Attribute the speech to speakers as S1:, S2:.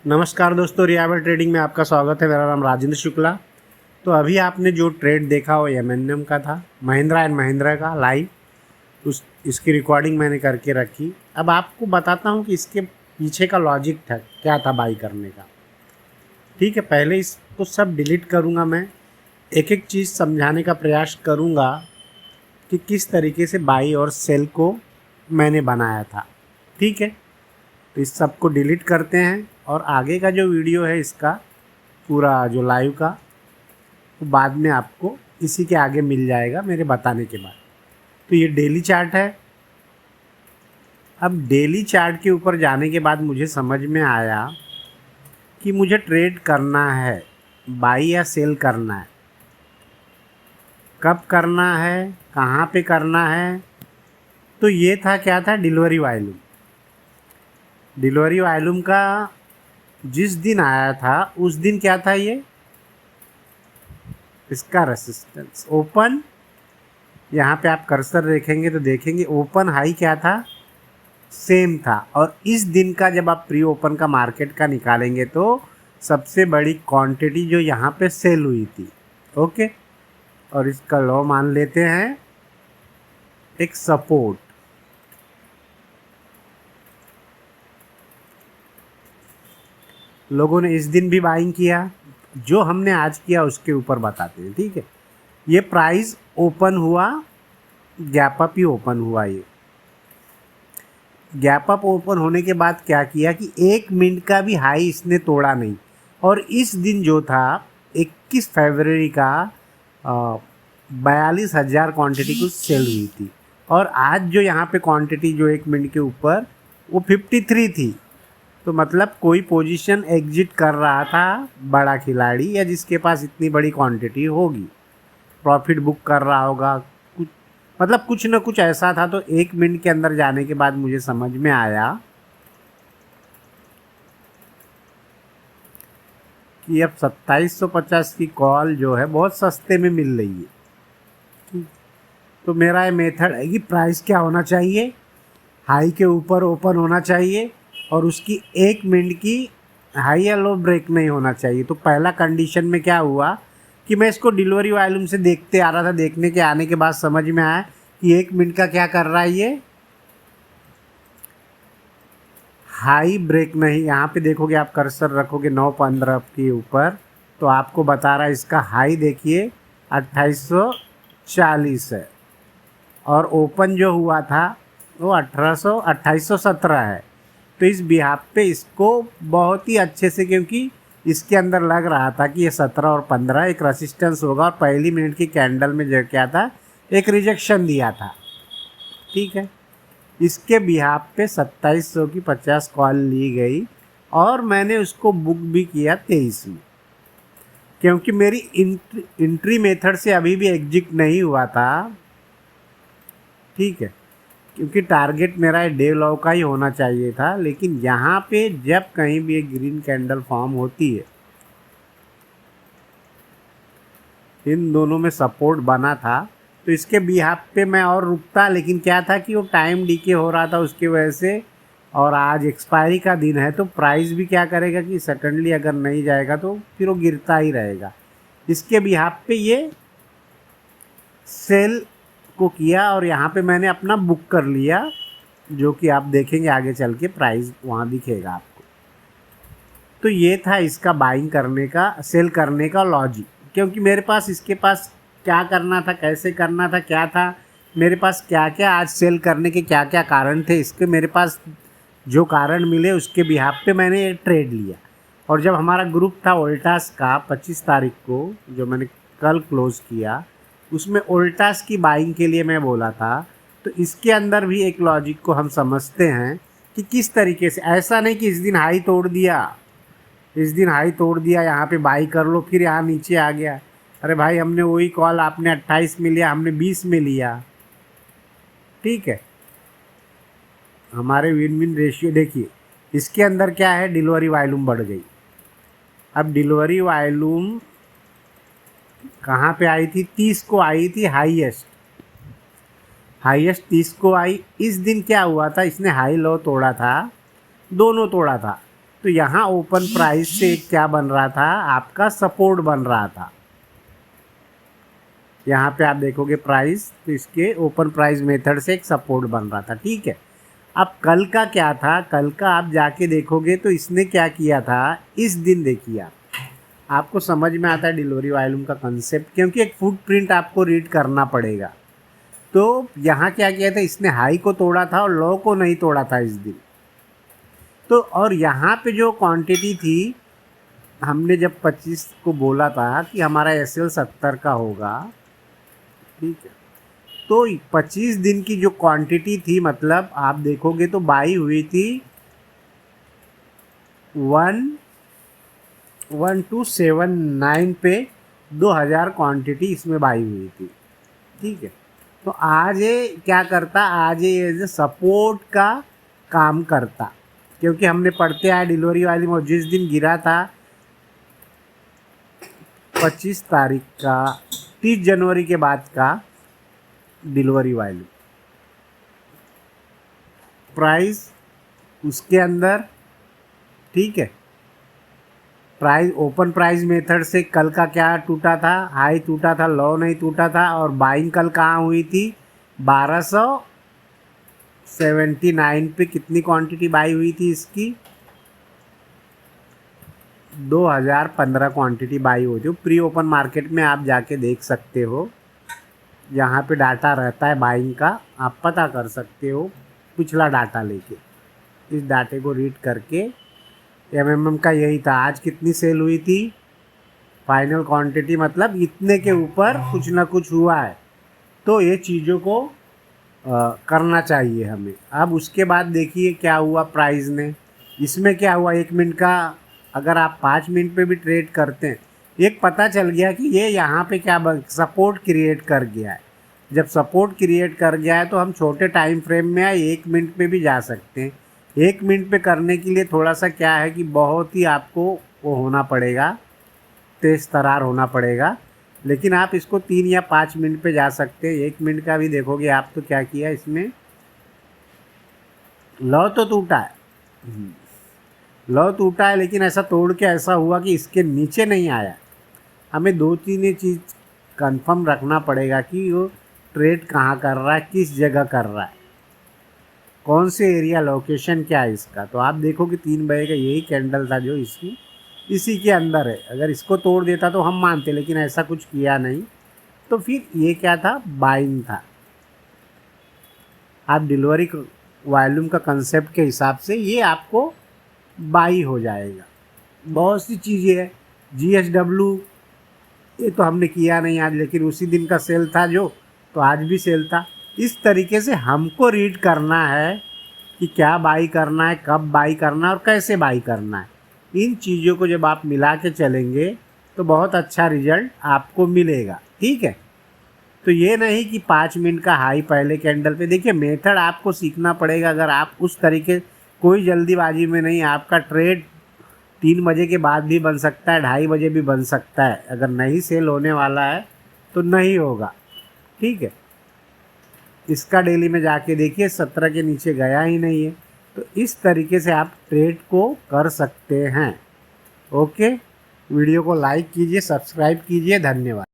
S1: नमस्कार दोस्तों, रियावर ट्रेडिंग में आपका स्वागत है। मेरा नाम राजेंद्र शुक्ला। तो अभी आपने जो ट्रेड देखा वो एम का था, महिंद्रा एंड महिंद्रा का लाइव। इसकी रिकॉर्डिंग मैंने करके रखी। अब आपको बताता हूँ कि इसके पीछे का लॉजिक था, क्या था बाई करने का। ठीक है, पहले इसको सब डिलीट करूँगा। मैं एक एक चीज़ समझाने का प्रयास करूँगा कि किस तरीके से बाई और सेल को मैंने बनाया था। ठीक है, तो इस सब को डिलीट करते हैं और आगे का जो वीडियो है इसका पूरा जो लाइव का, वो बाद में आपको इसी के आगे मिल जाएगा मेरे बताने के बाद। तो ये डेली चार्ट है। अब डेली चार्ट के ऊपर जाने के बाद मुझे समझ में आया कि मुझे ट्रेड करना है, बाई या सेल करना है, कब करना है, कहाँ पे करना है। तो ये था, क्या था, डिलीवरी वॉल्यूम। डिलीवरी वॉल्यूम का जिस दिन आया था उस दिन क्या था, ये इसका रेसिस्टेंस ओपन। यहाँ पे आप कर्सर देखेंगे तो देखेंगे ओपन हाई क्या था, सेम था। और इस दिन का जब आप प्री ओपन का मार्केट का निकालेंगे तो सबसे बड़ी क्वांटिटी जो यहाँ पे सेल हुई थी। ओके, और इसका लो मान लेते हैं एक सपोर्ट। लोगों ने इस दिन भी बाइंग किया, जो हमने आज किया उसके ऊपर बताते हैं। ठीक है, ये प्राइस ओपन हुआ, गैप अप ही ओपन हुआ। ये गैप अप ओपन होने के बाद क्या किया कि 1 मिनट का भी हाई इसने तोड़ा नहीं। और इस दिन जो था 21 फरवरी का 42,000 क्वांटिटी कुछ सेल हुई थी। और आज जो यहाँ पे क्वांटिटी जो 1 मिनट के ऊपर वो 53 थी। तो मतलब कोई पोजीशन एग्जिट कर रहा था बड़ा खिलाड़ी, या जिसके पास इतनी बड़ी क्वांटिटी होगी, प्रॉफिट बुक कर रहा होगा, कुछ मतलब कुछ ना कुछ ऐसा था। तो 1 मिनट के अंदर जाने के बाद मुझे समझ में आया कि अब 2750 की कॉल जो है बहुत सस्ते में मिल रही है। तो मेरा ये मेथड है कि प्राइस क्या होना चाहिए, हाई के ऊपर ओपन होना चाहिए और उसकी 1 मिनट की हाई या लो ब्रेक नहीं होना चाहिए। तो पहला कंडीशन में क्या हुआ कि मैं इसको डिलीवरी वॉल्यूम से देखते आ रहा था। देखने के आने के बाद समझ में आया कि 1 मिनट का क्या कर रहा है, ये हाई ब्रेक नहीं। यहाँ पे देखोगे आप कर्सर रखोगे 9:15 के ऊपर तो आपको बता रहा है इसका हाई देखिए 2840 है और ओपन जो हुआ था वो 2817 है। तो इस बिहाफ पे इसको बहुत ही अच्छे से, क्योंकि इसके अंदर लग रहा था कि ये 17 और 15 एक रेसिस्टेंस होगा और पहली मिनट की कैंडल में जो क्या था एक रिजेक्शन दिया था। ठीक है, इसके बिहाफ पे 2700 की 50 कॉल ली गई और मैंने उसको बुक भी किया 23 में, क्योंकि मेरी इंट्री मेथड से अभी भी एग्जिट नहीं हुआ था। ठीक है, क्योंकि टारगेट मेरा डे लो का ही होना चाहिए था। लेकिन यहाँ पे जब कहीं भी एक ग्रीन कैंडल फॉर्म होती है, इन दोनों में सपोर्ट बना था, तो इसके बिहाफ पे मैं और रुकता। लेकिन क्या था कि वो टाइम डीके हो रहा था उसकी वजह से, और आज एक्सपायरी का दिन है तो प्राइस भी क्या करेगा कि सेकेंडली अगर नहीं जाएगा तो फिर वो गिरता ही रहेगा। इसके बिहाफ पे ये सेल को किया और यहाँ पे मैंने अपना बुक कर लिया, जो कि आप देखेंगे आगे चल के प्राइस वहाँ दिखेगा आपको। तो ये था इसका बाइंग करने का, सेल करने का लॉजिक। क्योंकि मेरे पास इसके पास क्या करना था, कैसे करना था, क्या था, मेरे पास क्या क्या आज सेल करने के क्या क्या कारण थे, इसके मेरे पास जो कारण मिले उसके बिहाफ पे मैंने ये ट्रेड लिया। और जब हमारा ग्रुप था वोल्टास का 25 तारीख को, जो मैंने कल क्लोज़ किया, उसमें वोल्टास की बाइंग के लिए मैं बोला था। तो इसके अंदर भी एक लॉजिक को हम समझते हैं कि किस तरीके से, ऐसा नहीं कि इस दिन हाई तोड़ दिया, इस दिन हाई तोड़ दिया यहाँ पे बाई कर लो फिर यहाँ नीचे आ गया। अरे भाई, हमने वही कॉल आपने 28 में लिया, हमने 20 में लिया। ठीक है, हमारे विन विन रेशियो देखिए। इसके अंदर क्या है, डिलीवरी वॉल्यूम बढ़ गई। अब डिलीवरी वॉल्यूम कहाँ पे आई थी, 30 को आई थी हाईएस्ट 30 को आई। इस दिन क्या हुआ था, इसने हाई लो तोड़ा था, दोनों तोड़ा था। तो यहाँ ओपन प्राइस से क्या बन रहा था, आपका सपोर्ट बन रहा था। यहाँ पे आप देखोगे प्राइस, तो इसके ओपन प्राइस मेथड से एक सपोर्ट बन रहा था, ठीक है। अब कल का क्या था, कल का आप जाके देखोगे तो इसने क्या किया था, इस दिन देखिए आपको समझ में आता है डिलीवरी वॉल्यूम का कंसेप्ट, क्योंकि एक फुटप्रिंट आपको रीड करना पड़ेगा। तो यहाँ क्या किया था, इसने हाई को तोड़ा था और लो को नहीं तोड़ा था इस दिन। तो और यहाँ पे जो क्वांटिटी थी, हमने जब 25 को बोला था कि हमारा एसएल 70 का होगा, ठीक है। तो 25 दिन की जो क्वांटिटी थी, मतलब आप देखोगे तो बाई हुई थी 1279 पे 2000 क्वांटिटी इसमें बाई हुई थी, ठीक है। तो आज ये क्या करता, आज ये एज ए सपोर्ट का काम करता, क्योंकि हमने पढ़ते आए डिलीवरी वाली में जिस दिन गिरा था 25 तारीख का, 30 जनवरी के बाद का डिलीवरी वैल्यू प्राइस उसके अंदर, ठीक है। प्राइस ओपन प्राइस मेथड से कल का क्या टूटा था, हाई टूटा था, लो नहीं टूटा था। और बाइंग कल कहाँ हुई थी, 1279 पे कितनी क्वांटिटी बाई हुई थी इसकी, 2015 क्वांटिटी बाई हुई थी। प्री ओपन मार्केट में आप जाके देख सकते हो, यहाँ पे डाटा रहता है बाइंग का, आप पता कर सकते हो पिछला डाटा लेके। इस डाटे को रीड करके एमएमएम का यही था, आज कितनी सेल हुई थी, फाइनल क्वांटिटी, मतलब इतने के ऊपर कुछ ना कुछ हुआ है। तो ये चीज़ों को करना चाहिए हमें। अब उसके बाद देखिए क्या हुआ प्राइस ने, इसमें क्या हुआ, 1 मिनट का अगर आप 5 मिनट पे भी ट्रेड करते हैं, एक पता चल गया कि ये यहाँ पे क्या सपोर्ट क्रिएट कर गया है। जब सपोर्ट क्रिएट कर गया है तो हम छोटे टाइम फ्रेम में 1 मिनट पे भी जा सकते हैं। 1 मिनट पे करने के लिए थोड़ा सा क्या है कि बहुत ही आपको वो होना पड़ेगा, तेज़ तरार होना पड़ेगा, लेकिन आप इसको 3 या 5 मिनट पे जा सकते हैं। 1 मिनट का भी देखोगे आप तो क्या किया इसमें, लो तो टूटा है, लो टूटा है, लेकिन ऐसा तोड़ के ऐसा हुआ कि इसके नीचे नहीं आया। हमें 2-3 चीज़ कंफर्म रखना पड़ेगा कि वो ट्रेड कहाँ कर रहा है, किस जगह कर रहा है, कौन से एरिया, लोकेशन क्या है इसका। तो आप देखो कि 3 बजे का यही कैंडल था जो इसी के अंदर है। अगर इसको तोड़ देता तो हम मानते, लेकिन ऐसा कुछ किया नहीं, तो फिर ये क्या था, बाइंग था। आप डिलीवरी वॉल्यूम का कंसेप्ट के हिसाब से ये आपको बाई हो जाएगा। बहुत सी चीज़ें है, GSW ये तो हमने किया नहीं आज, लेकिन उसी दिन का सेल था जो, तो आज भी सेल था। इस तरीके से हमको रीड करना है कि क्या बाई करना है, कब बाई करना है और कैसे बाई करना है। इन चीज़ों को जब आप मिला के चलेंगे तो बहुत अच्छा रिजल्ट आपको मिलेगा, ठीक है। तो ये नहीं कि 5 मिनट का हाई पहले कैंडल पे, देखिए मेथड आपको सीखना पड़ेगा। अगर आप उस तरीके, कोई जल्दीबाजी में नहीं, आपका ट्रेड 3 बजे के बाद भी बन सकता है, 2:30 बजे भी बन सकता है। अगर नहीं सेल होने वाला है तो नहीं होगा, ठीक है। इसका डेली में जाके देखिए 17 के नीचे गया ही नहीं है। तो इस तरीके से आप ट्रेड को कर सकते हैं। ओके, वीडियो को लाइक कीजिए, सब्सक्राइब कीजिए, धन्यवाद।